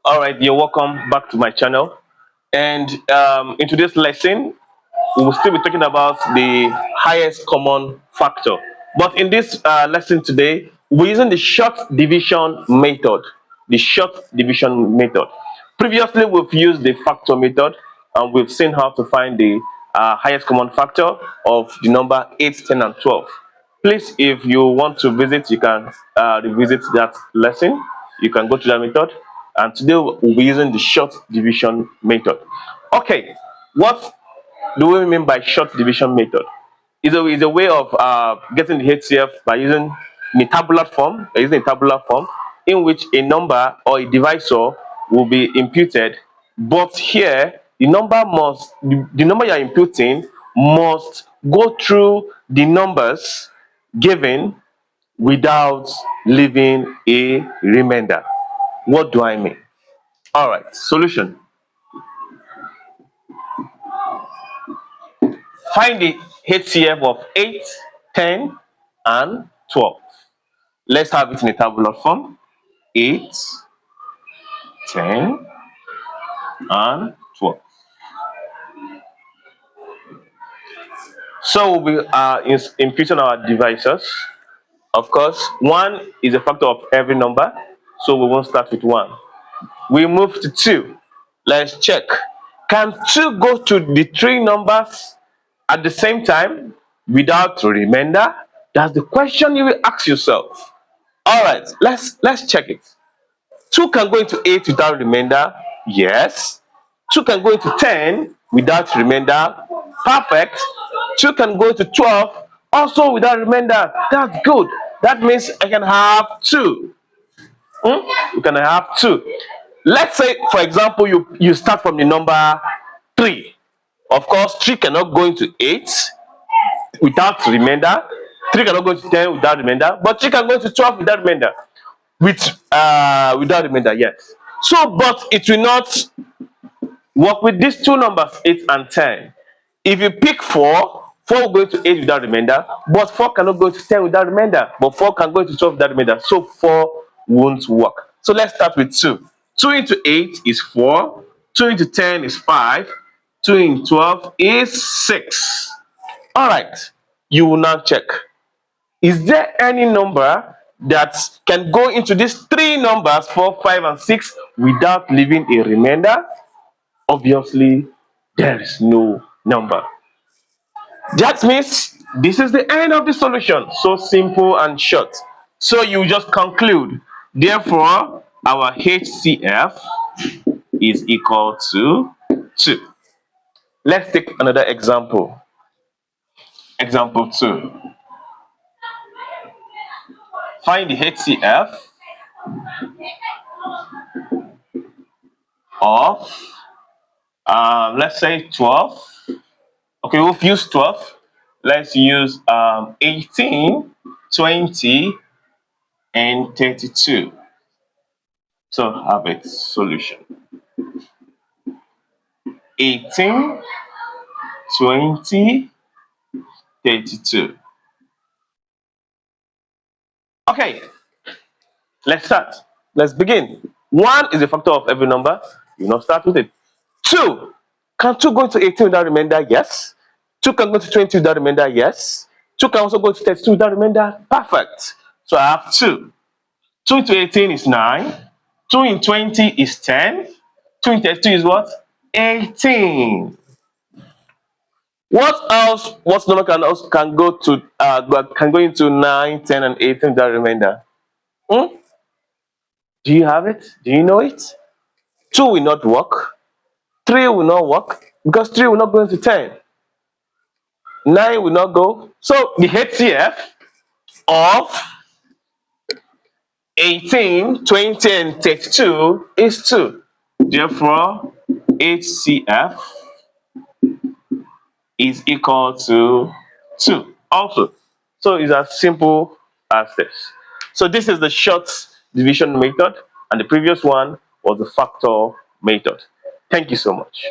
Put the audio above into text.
All right, you're welcome back to my channel. And in today's lesson, we will still be talking about the highest common factor. But in this lesson today, we're using the short division method. The short division method. Previously, we've used the factor method, and we've seen how to find the highest common factor of the number 8, 10, and 12. Please, if you want to visit, you can revisit that lesson. You can go to that method. And today we'll be using the short division method. Okay, what do we mean by short division method? It's a way of getting the HCF by using a tabular form, in which a number or a divisor will be imputed. But here, the number you are imputing must go through the numbers given without leaving a remainder. What do I mean? All right, solution. Find the HCF of 8, 10, and 12. Let's have it in a tabular form. 8, 10, and 12. So we'll be imputing our divisors. Of course, 1 is a factor of every number, so we won't start with 1. We move to 2. Let's check. Can 2 go to the 3 numbers at the same time without remainder? That's the question you will ask yourself. All right, let's check it. 2 can go into 8 without remainder. Yes. 2 can go into 10 without remainder. Perfect. 2 can go into 12 also without remainder. That's good. That means I can have 2. You can have 2. Let's say, for example, you start from the number 3. Of course, 3 cannot go into 8 without remainder. 3 cannot go into 10 without remainder, but 3 can go into 12 without remainder. Without remainder, yes. So, but it will not work with these two numbers, 8 and 10. If you pick 4, 4 will go into 8 without remainder, but 4 cannot go into 10 without remainder, but 4 can go into 12 without remainder, so 4 won't work. So let's start with 2. 2 into 8 is 4, 2 into 10 is 5, 2 into 12 is 6. All right, you will now check. Is there any number that can go into these 3 numbers, 4, 5, and 6, without leaving a remainder? Obviously, there is no number. That means this is the end of the solution. So simple and short. So you just conclude. Therefore, our HCF is equal to 2. Let's take another example. Example 2. Find the HCF of, let's say 12. Okay, we'll use 12. Let's use 18, 20, and 32. So have a solution. 18, 20, 32. Okay, let's start. Let's begin. 1 is a factor of every number. You not start with it. 2. Can 2 go into 18 without remainder? Yes. 2 can go to 20 without remainder? Yes. 2 can also go to 32 without remainder? Perfect. So I have 2. 2 into 18 is 9. 2 in 20 is 10. 2 in 32 is what? 18. What else? What number can go into 9, 10, and 18 without remainder? Do you have it? Do you know it? 2 will not work. 3 will not work because 3 will not go into 10. 9 will not go. So the HCF of 18, 20, and 32 is 2. Therefore, HCF is equal to 2 also. So it's as simple as this. So this is the short division method, and the previous one was the factor method. Thank you so much.